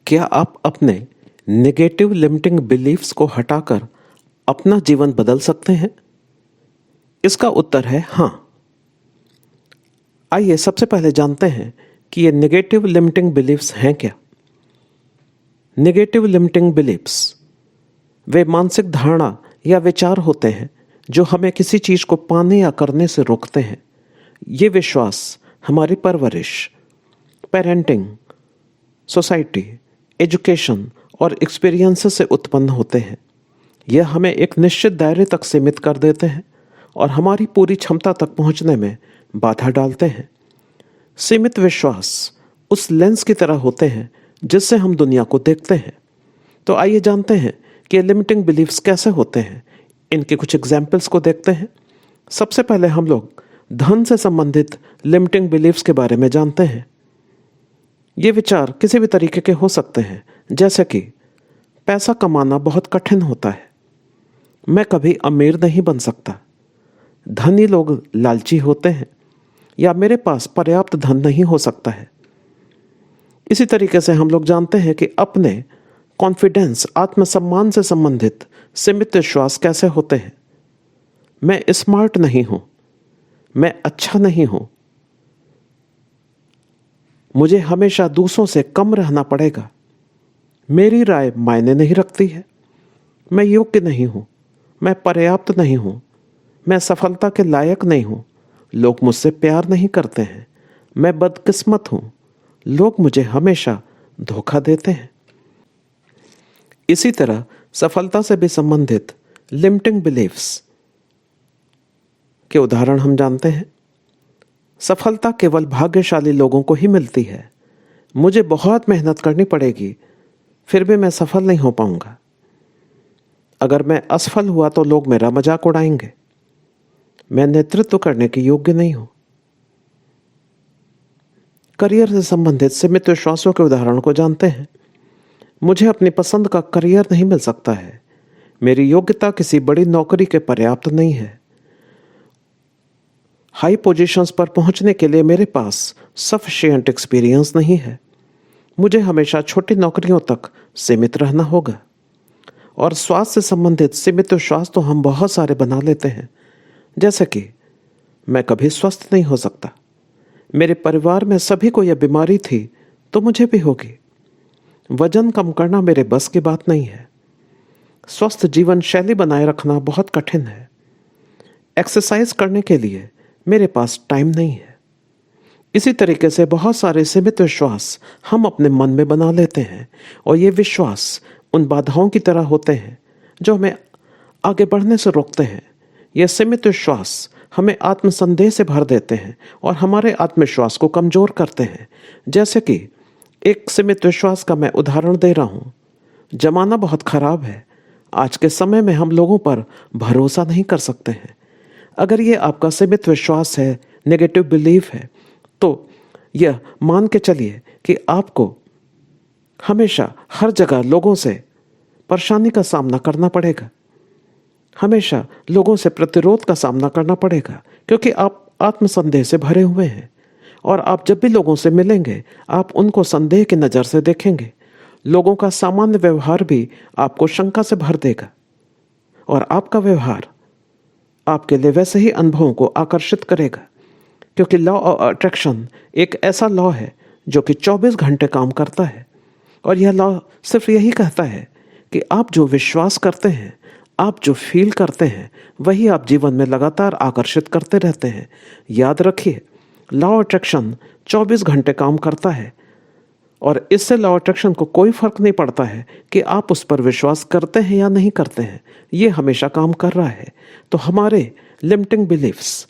क्या आप अपने नेगेटिव लिमिटिंग बिलीफ्स को हटाकर अपना जीवन बदल सकते हैं? इसका उत्तर है हाँ। आइए सबसे पहले जानते हैं कि ये नेगेटिव लिमिटिंग बिलीफ्स हैं क्या। नेगेटिव लिमिटिंग बिलीफ्स वे मानसिक धारणा या विचार होते हैं जो हमें किसी चीज को पाने या करने से रोकते हैं। ये विश्वास हमारी परवरिश, पेरेंटिंग, सोसाइटी, एजुकेशन और एक्सपीरियंसेस से उत्पन्न होते हैं। यह हमें एक निश्चित दायरे तक सीमित कर देते हैं और हमारी पूरी क्षमता तक पहुंचने में बाधा डालते हैं। सीमित विश्वास उस लेंस की तरह होते हैं जिससे हम दुनिया को देखते हैं। तो आइए जानते हैं कि लिमिटिंग बिलीफ्स कैसे होते हैं। इनके कुछ एग्जाम्पल्स को देखते हैं। सबसे पहले हम लोग धन से संबंधित लिमिटिंग बिलीफ्स के बारे में जानते हैं। ये विचार किसी भी तरीके के हो सकते हैं, जैसे कि पैसा कमाना बहुत कठिन होता है, मैं कभी अमीर नहीं बन सकता, धनी लोग लालची होते हैं, या मेरे पास पर्याप्त धन नहीं हो सकता है। इसी तरीके से हम लोग जानते हैं कि अपने कॉन्फिडेंस, आत्मसम्मान से संबंधित सीमित विश्वास कैसे होते हैं। मैं स्मार्ट नहीं हूं, मैं अच्छा नहीं हूं, मुझे हमेशा दूसरों से कम रहना पड़ेगा, मेरी राय मायने नहीं रखती है, मैं योग्य नहीं हूं, मैं पर्याप्त नहीं हूं, मैं सफलता के लायक नहीं हूं, लोग मुझसे प्यार नहीं करते हैं, मैं बदकिस्मत हूं, लोग मुझे हमेशा धोखा देते हैं। इसी तरह सफलता से भी संबंधित लिमिटिंग बिलीफ्स के उदाहरण हम जानते हैं। सफलता केवल भाग्यशाली लोगों को ही मिलती है, मुझे बहुत मेहनत करनी पड़ेगी, फिर भी मैं सफल नहीं हो पाऊंगा। अगर मैं असफल हुआ तो लोग मेरा मजाक उड़ाएंगे, मैं नेतृत्व करने के योग्य नहीं हूं। करियर से संबंधित सीमित विश्वासों के उदाहरण को जानते हैं। मुझे अपनी पसंद का करियर नहीं मिल सकता है, मेरी योग्यता किसी बड़ी नौकरी के पर्याप्त नहीं है, हाई पोजीशंस पर पहुंचने के लिए मेरे पास सफिशिएंट एक्सपीरियंस नहीं है, मुझे हमेशा छोटी नौकरियों तक सीमित रहना होगा। और स्वास्थ्य से संबंधित सीमित विश्वास तो हम बहुत सारे बना लेते हैं, जैसे कि मैं कभी स्वस्थ नहीं हो सकता, मेरे परिवार में सभी को यह बीमारी थी तो मुझे भी होगी, वजन कम करना मेरे बस की बात नहीं है, स्वस्थ जीवन शैली बनाए रखना बहुत कठिन है, एक्सरसाइज करने के लिए मेरे पास टाइम नहीं है। इसी तरीके से बहुत सारे सीमित विश्वास हम अपने मन में बना लेते हैं और ये विश्वास उन बाधाओं की तरह होते हैं जो हमें आगे बढ़ने से रोकते हैं। ये सीमित विश्वास हमें आत्मसंदेह से भर देते हैं और हमारे आत्मविश्वास को कमजोर करते हैं। जैसे कि एक सीमित विश्वास का मैं उदाहरण दे रहा हूँ। जमाना बहुत खराब है, आज के समय में हम लोगों पर भरोसा नहीं कर सकते हैं। अगर ये आपका सीमित विश्वास है, नेगेटिव बिलीफ है, तो यह मान के चलिए कि आपको हमेशा हर जगह लोगों से परेशानी का सामना करना पड़ेगा, हमेशा लोगों से प्रतिरोध का सामना करना पड़ेगा, क्योंकि आप आत्मसंदेह से भरे हुए हैं और आप जब भी लोगों से मिलेंगे आप उनको संदेह की नज़र से देखेंगे। लोगों का सामान्य व्यवहार भी आपको शंका से भर देगा और आपका व्यवहार आपके लिए वैसे ही अनुभवों को आकर्षित करेगा, क्योंकि लॉ ऑफ अट्रैक्शन एक ऐसा लॉ है जो कि 24 घंटे काम करता है। और यह लॉ सिर्फ यही कहता है कि आप जो विश्वास करते हैं, आप जो फील करते हैं, वही आप जीवन में लगातार आकर्षित करते रहते हैं। याद रखिए, लॉ ऑफ अट्रैक्शन 24 घंटे काम करता है और इससे लॉ ऑफ अट्रैक्शन को कोई फर्क नहीं पड़ता है कि आप उस पर विश्वास करते हैं या नहीं करते हैं, ये हमेशा काम कर रहा है। तो हमारे लिमिटिंग बिलीफ्स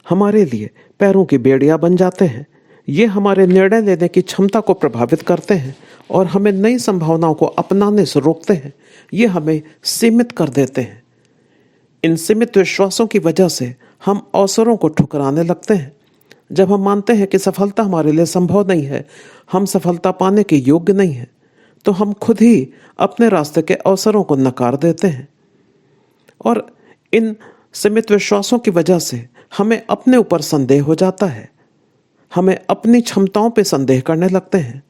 हमारे लिए पैरों की बेड़ियां बन जाते हैं। ये हमारे निर्णय लेने की क्षमता को प्रभावित करते हैं और हमें नई संभावनाओं को अपनाने से रोकते हैं। ये हमें सीमित कर देते हैं। इन सीमित विश्वासों की वजह से हम अवसरों को ठुकराने लगते हैं। जब हम मानते हैं कि सफलता हमारे लिए संभव नहीं है, हम सफलता पाने के योग्य नहीं हैं, तो हम खुद ही अपने रास्ते के अवसरों को नकार देते हैं। और इन सीमित विश्वासों की वजह से हमें अपने ऊपर संदेह हो जाता है, हमें अपनी क्षमताओं पे संदेह करने लगते हैं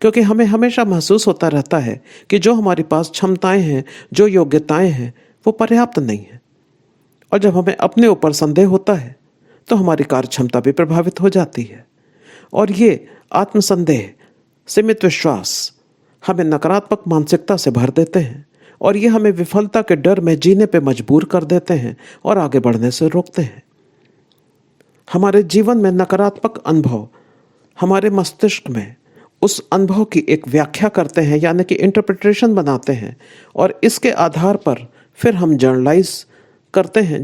क्योंकि हमें हमेशा महसूस होता रहता है कि जो हमारे पास क्षमताएं हैं, जो योग्यताएं हैं, वो पर्याप्त नहीं है। और जब हमें अपने ऊपर संदेह होता है तो हमारी कार्य क्षमता भी प्रभावित हो जाती है। और ये आत्मसंदेह, सीमित विश्वास हमें नकारात्मक मानसिकता से भर देते हैं और ये हमें विफलता के डर में जीने पे मजबूर कर देते हैं और आगे बढ़ने से रोकते हैं। हमारे जीवन में नकारात्मक अनुभव हमारे मस्तिष्क में उस अनुभव की एक व्याख्या करते हैं, यानी कि इंटरप्रिटेशन बनाते हैं, और इसके आधार पर फिर हम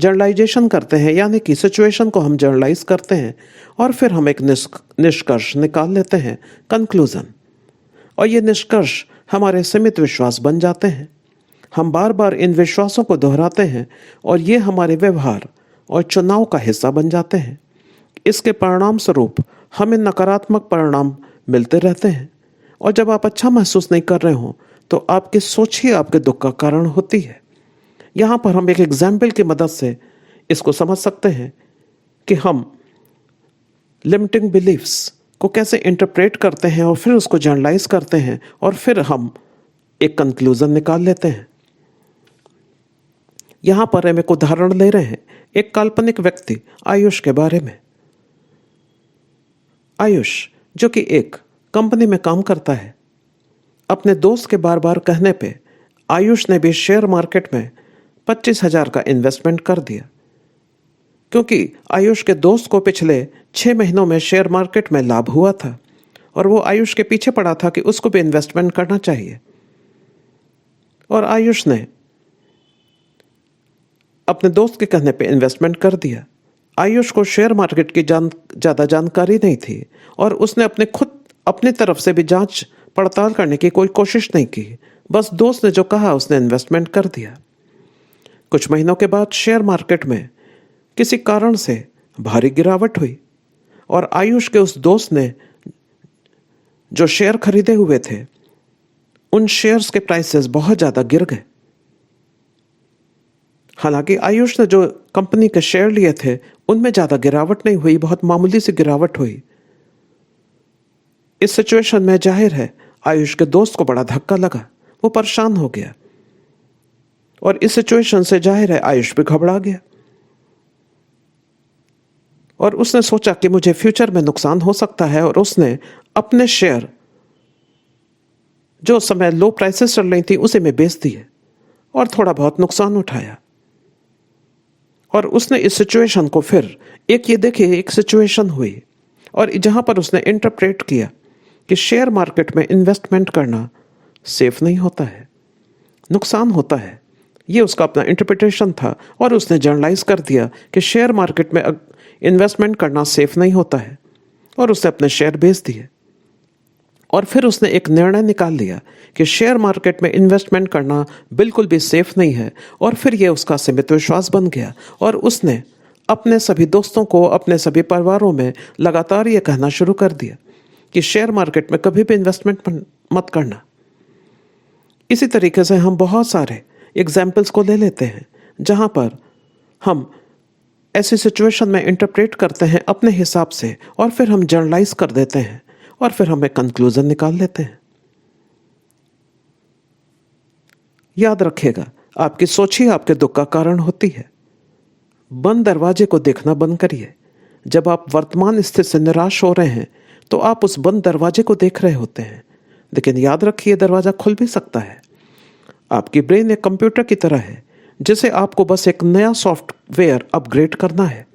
जर्नलाइजेशन करते हैं, यानी कि सिचुएशन को हम जर्नलाइज करते हैं और फिर हम एक निष्कर्ष निकाल लेते हैं, कंक्लूजन। और ये निष्कर्ष हमारे सीमित विश्वास बन जाते हैं। हम बार बार इन विश्वासों को दोहराते हैं और ये हमारे व्यवहार और चुनाव का हिस्सा बन जाते हैं। इसके परिणाम स्वरूप हमें नकारात्मक परिणाम मिलते रहते हैं। और जब आप अच्छा महसूस नहीं कर रहे हो तो आपकी सोच ही आपके दुख का कारण होती है। यहाँ पर हम एक एग्जाम्पल की मदद से इसको समझ सकते हैं कि हम लिमिटिंग बिलीफ्स को कैसे इंटरप्रेट करते हैं और फिर उसको जर्नलाइज करते हैं और फिर हम एक कंक्लूजन निकाल लेते हैं। यहाँ पर हम एक उदाहरण ले रहे हैं एक काल्पनिक व्यक्ति आयुष के बारे में। आयुष, जो कि एक कंपनी में काम करता है, अपने दोस्त के बार बार कहने पे आयुष ने भी शेयर मार्केट में 25,000 का इन्वेस्टमेंट कर दिया, क्योंकि आयुष के दोस्त को पिछले 6 महीनों में शेयर मार्केट में लाभ हुआ था और वो आयुष के पीछे पड़ा था कि उसको भी इन्वेस्टमेंट करना चाहिए। और आयुष ने अपने दोस्त के कहने पे इन्वेस्टमेंट कर दिया। आयुष को शेयर मार्केट की ज़्यादा जानकारी नहीं थी और उसने अपनी तरफ से भी जांच पड़ताल करने की कोई कोशिश नहीं की। बस दोस्त ने जो कहा उसने इन्वेस्टमेंट कर दिया। कुछ महीनों के बाद शेयर मार्केट में किसी कारण से भारी गिरावट हुई और आयुष के उस दोस्त ने जो शेयर खरीदे हुए थे, उन शेयर्स के प्राइसेस बहुत ज़्यादा गिर गए। हालांकि आयुष ने जो कंपनी के शेयर लिए थे उनमें ज़्यादा गिरावट नहीं हुई, बहुत मामूली सी गिरावट हुई। इस सिचुएशन में जाहिर है आयुष के दोस्त को बड़ा धक्का लगा, वो परेशान हो गया और इस सिचुएशन से जाहिर है आयुष भी घबरा गया और उसने सोचा कि मुझे फ्यूचर में नुकसान हो सकता है और उसने अपने शेयर जो उस समय लो प्राइसेस चल रही थी उसे में बेच दिए और थोड़ा बहुत नुकसान उठाया। और उसने इस सिचुएशन को फिर एक सिचुएशन हुई और जहां पर उसने इंटरप्रेट किया कि शेयर मार्केट में इन्वेस्टमेंट करना सेफ नहीं होता है, नुकसान होता है। ये उसका अपना इंटरप्रिटेशन था और उसने जर्नलाइज कर दिया कि शेयर मार्केट में इन्वेस्टमेंट करना सेफ नहीं होता है और उसने अपने शेयर बेच दिए। और फिर उसने एक निर्णय निकाल लिया कि शेयर मार्केट में इन्वेस्टमेंट करना बिल्कुल भी सेफ नहीं है और फिर ये उसका सीमित विश्वास बन गया और उसने अपने सभी दोस्तों को, अपने सभी परिवारों में लगातार ये कहना शुरू कर दिया कि शेयर मार्केट में कभी भी इन्वेस्टमेंट मत करना। इसी तरीके से हम बहुत सारे एग्जाम्पल्स को ले लेते हैं जहाँ पर हम ऐसी सिचुएशन में इंटरप्रेट करते हैं अपने हिसाब से और फिर हम जर्नलाइज कर देते हैं और फिर हम एक कंक्लूजन निकाल लेते हैं। याद रखिएगा, आपकी सोच ही आपके दुख का कारण होती है। बंद दरवाजे को देखना बंद करिए। जब आप वर्तमान स्थिति से निराश हो रहे हैं तो आप उस बंद दरवाजे को देख रहे होते हैं, लेकिन याद रखिए दरवाजा खुल भी सकता है। आपकी ब्रेन एक कंप्यूटर की तरह है जिसे आपको बस एक नया सॉफ्टवेयर अपग्रेड करना है।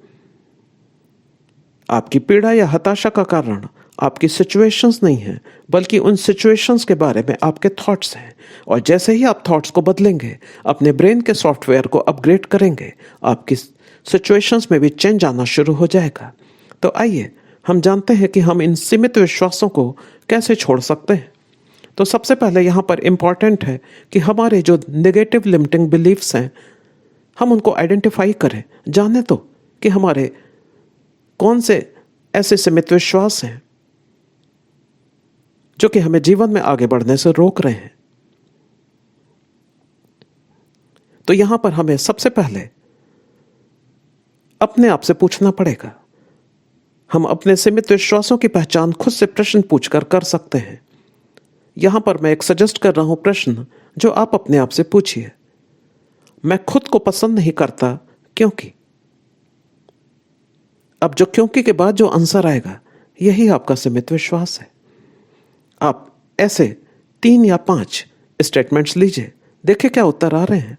आपकी पीड़ा या हताशा का कारण आपकी सिचुएशंस नहीं है, बल्कि उन सिचुएशंस के बारे में आपके थॉट्स हैं। और जैसे ही आप थॉट्स को बदलेंगे, अपने ब्रेन के सॉफ्टवेयर को अपग्रेड करेंगे, आपकी सिचुएशंस में भी चेंज आना शुरू हो जाएगा। तो आइए हम जानते हैं कि हम इन सीमित विश्वासों को कैसे छोड़ सकते हैं। तो सबसे पहले यहाँ पर इम्पॉर्टेंट है कि हमारे जो नेगेटिव लिमिटिंग बिलीफ्स हैं, हम उनको आइडेंटिफाई करें, जाने तो कि हमारे कौन से ऐसे सीमित विश्वास हैं जो कि हमें जीवन में आगे बढ़ने से रोक रहे हैं। तो यहां पर हमें सबसे पहले अपने आप से पूछना पड़ेगा। हम अपने सीमित विश्वासों की पहचान खुद से प्रश्न पूछकर कर सकते हैं। यहां पर मैं एक सजेस्ट कर रहा हूं प्रश्न जो आप अपने आप से पूछिए, मैं खुद को पसंद नहीं करता क्योंकि। अब जो क्योंकि के बाद जो आंसर आएगा यही आपका सीमित विश्वास है। आप ऐसे 3 या 5 स्टेटमेंट्स लीजिए, देखिए क्या उत्तर आ रहे हैं।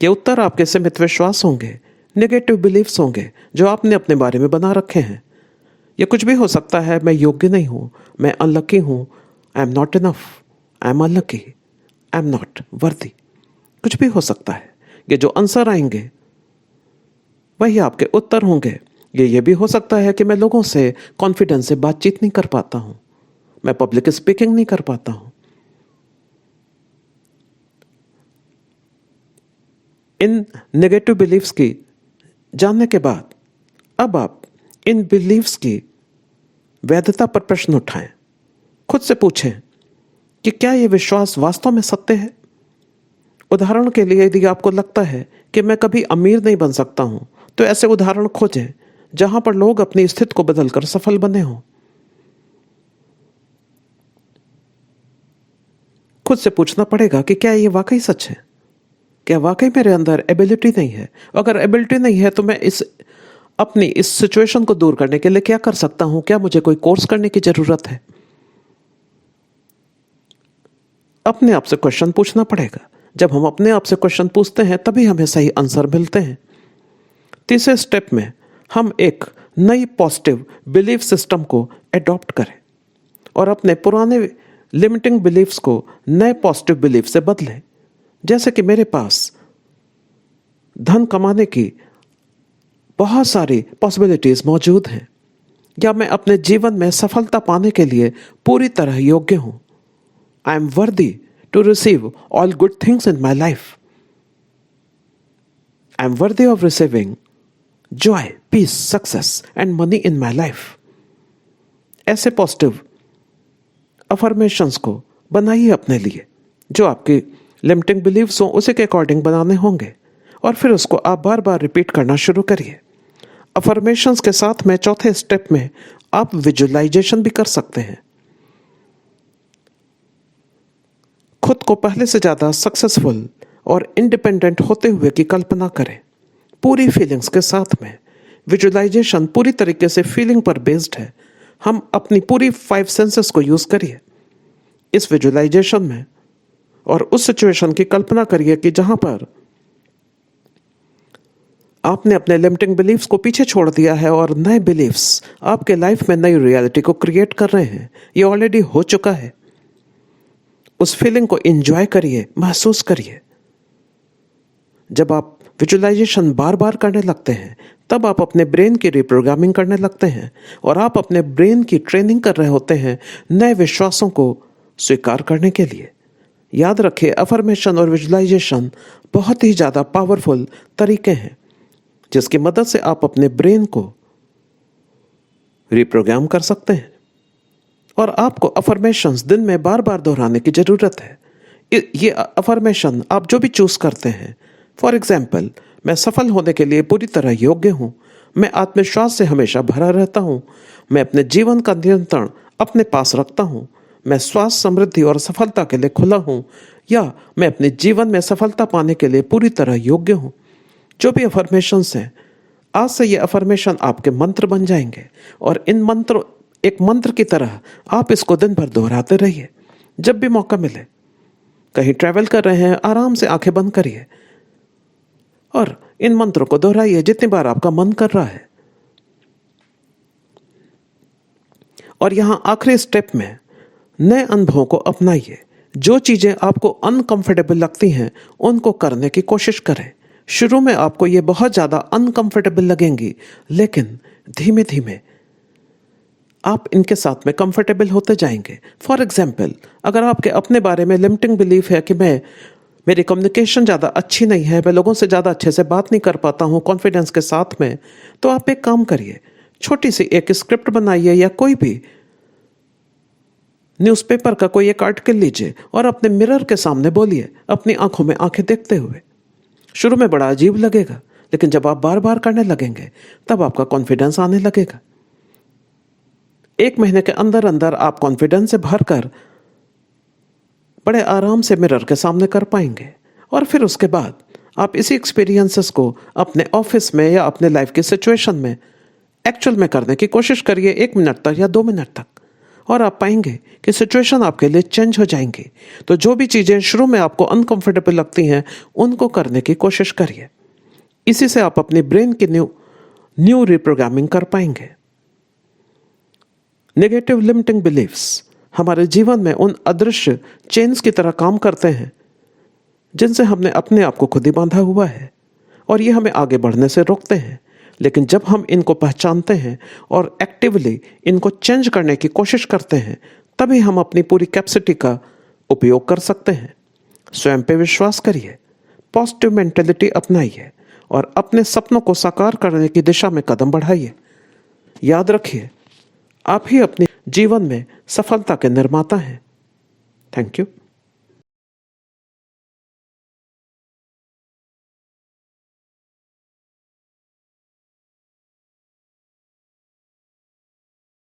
ये उत्तर आपके सीमित विश्वास होंगे, नेगेटिव बिलीफ्स होंगे जो आपने अपने बारे में बना रखे हैं। ये कुछ भी हो सकता है, मैं योग्य नहीं हूं, मैं अनलकी हूं, I am not enough, I am unlucky, I am not worthy, कुछ भी हो सकता है। ये जो आंसर आएंगे वही आपके उत्तर होंगे। ये भी हो सकता है कि मैं लोगों से कॉन्फिडेंस से बातचीत नहीं कर पाता हूं, मैं पब्लिक स्पीकिंग नहीं कर पाता हूं। इन नेगेटिव बिलीफ्स की जानने के बाद अब आप इन बिलीफ्स की वैधता पर प्रश्न उठाएं, खुद से पूछें कि क्या ये विश्वास वास्तव में सत्य है। उदाहरण के लिए यदि आपको लगता है कि मैं कभी अमीर नहीं बन सकता हूं, तो ऐसे उदाहरण खोजें जहां पर लोग अपनी स्थिति को बदलकर सफल बने हों। खुद से पूछना पड़ेगा कि क्या ये वाकई सच है, क्या वाकई मेरे अंदर एबिलिटी नहीं है। अगर एबिलिटी नहीं है तो मैं अपनी इस सिचुएशन को दूर करने के लिए क्या कर सकता हूं, क्या मुझे कोई कोर्स करने की जरूरत है। अपने आप से क्वेश्चन पूछना पड़ेगा। जब हम अपने आप से क्वेश्चन पूछते हैं तभी हमें सही आंसर मिलते हैं। तीसरे स्टेप में हम एक नई पॉजिटिव बिलीफ सिस्टम को एडॉप्ट करें और अपने पुराने लिमिटिंग बिलीफ्स को नए पॉजिटिव बिलीफ से बदलें। जैसे कि मेरे पास धन कमाने की बहुत सारी पॉसिबिलिटीज मौजूद हैं, या मैं अपने जीवन में सफलता पाने के लिए पूरी तरह योग्य हूं। I am worthy to receive all good things in my life. I am worthy of receiving joy, peace, success and money in my life. ऐसे पॉजिटिव अफर्मेशंस को बनाइए अपने लिए, जो आपकी लिमिटिंग बिलीव्स हो उसी के अकॉर्डिंग बनाने होंगे, और फिर उसको आप बार बार रिपीट करना शुरू करिए। अफर्मेशंस के साथ में चौथे स्टेप में आप विजुअलाइजेशन भी कर सकते हैं। खुद को पहले से ज्यादा सक्सेसफुल और इंडिपेंडेंट होते हुए की कल्पना करें, पूरी फीलिंग्स के साथ में। विजुअलाइजेशन पूरी तरीके से फीलिंग पर बेस्ड है। हम अपनी पूरी 5 सेंसेस को यूज करिए इस विजुअलाइजेशन में, और उस सिचुएशन की कल्पना करिए कि जहां पर आपने अपने लिमिटिंग बिलीफ्स को पीछे छोड़ दिया है और नए बिलीफ्स आपके लाइफ में नई रियलिटी को क्रिएट कर रहे हैं। ये ऑलरेडी हो चुका है। उस फीलिंग को एंजॉय करिए, महसूस करिए। जब आप विजुअलाइजेशन बार बार करने लगते हैं तब आप अपने ब्रेन की रिप्रोग्रामिंग करने लगते हैं और आप अपने ब्रेन की ट्रेनिंग कर रहे होते हैं नए विश्वासों को स्वीकार करने के लिए। याद रखिए, अफर्मेशन और विजुअलाइजेशन बहुत ही ज़्यादा पावरफुल तरीके हैं जिसकी मदद से आप अपने ब्रेन को रिप्रोग्राम कर सकते हैं। और आपको अफर्मेशंस दिन में बार बार दोहराने की ज़रूरत है। ये अफर्मेशन आप जो भी चूज करते हैं, फॉर एग्जाम्पल, मैं सफल होने के लिए पूरी तरह योग्य हूँ, मैं आत्मविश्वास से हमेशा भरा रहता हूँ, मैं अपने जीवन का नियंत्रण अपने पास रखता हूँ, मैं स्वास्थ्य, समृद्धि और सफलता के लिए खुला हूँ, या मैं अपने जीवन में सफलता पाने के लिए पूरी तरह योग्य हूँ। जो भी अफर्मेशंस हैं, आज से ये अफर्मेशन आपके मंत्र बन जाएंगे और इन मंत्र एक मंत्र की तरह आप इसको दिन भर दोहराते रहिए। जब भी मौका मिले, कहीं ट्रैवल कर रहे हैं, आराम से आंखें बंद करिए और इन मंत्रों को दोहराइए जितनी बार आपका मन कर रहा है। और यहां आखिरी स्टेप में नए अनुभवों को अपनाइए। जो चीजें आपको अनकंफर्टेबल लगती हैं उनको करने की कोशिश करें। शुरू में आपको ये बहुत ज्यादा अनकंफर्टेबल लगेंगी, लेकिन धीमे धीमे आप इनके साथ में कंफर्टेबल होते जाएंगे। फॉर एग्जाम्पल, अगर आपके अपने बारे में लिमिटिंग बिलीफ है कि मेरी कम्युनिकेशन ज़्यादा अच्छी नहीं है, मैं लोगों से ज़्यादा अच्छे से बात नहीं कर पाता हूँ कॉन्फिडेंस के साथ में, तो आप एक काम करिए, छोटी सी एक स्क्रिप्ट बनाइए या कोई भी न्यूज़पेपर का कोई एक आर्टिकल लीजिए और अपने मिरर के सामने बोलिए, अपनी आंखों में आंखें देखते हुए। शुरू में बड़ा अजीब लगेगा, लेकिन जब आप बार बार करने लगेंगे तब आपका कॉन्फिडेंस आने लगेगा। 1 महीने के अंदर अंदर आप कॉन्फिडेंस से भरकर बड़े आराम से मिरर के सामने कर पाएंगे। और फिर उसके बाद आप इसी एक्सपीरियंसेस को अपने ऑफिस में या अपने लाइफ की सिचुएशन में एक्चुअल में करने की कोशिश करिए, 1 मिनट तक या 2 मिनट तक, और आप पाएंगे कि सिचुएशन आपके लिए चेंज हो जाएंगी। तो जो भी चीज़ें शुरू में आपको अनकंफर्टेबल लगती हैं उनको करने की कोशिश करिए। इसी से आप अपनी ब्रेन की न्यू रिप्रोग्रामिंग कर पाएंगे। नेगेटिव लिमिटिंग बिलीफ्स हमारे जीवन में उन अदृश्य चेन्स की तरह काम करते हैं जिनसे हमने अपने आप को खुद ही बांधा हुआ है, और ये हमें आगे बढ़ने से रोकते हैं। लेकिन जब हम इनको पहचानते हैं और एक्टिवली इनको चेंज करने की कोशिश करते हैं, तभी हम अपनी पूरी कैपेसिटी का उपयोग कर सकते हैं। स्वयं पे विश्वास करिए, पॉजिटिव मेंटेलिटी अपनाइए और अपने सपनों को साकार करने की दिशा में कदम बढ़ाइए। याद रखिए, आप ही अपने जीवन में सफलता के निर्माता हैं। Thank you.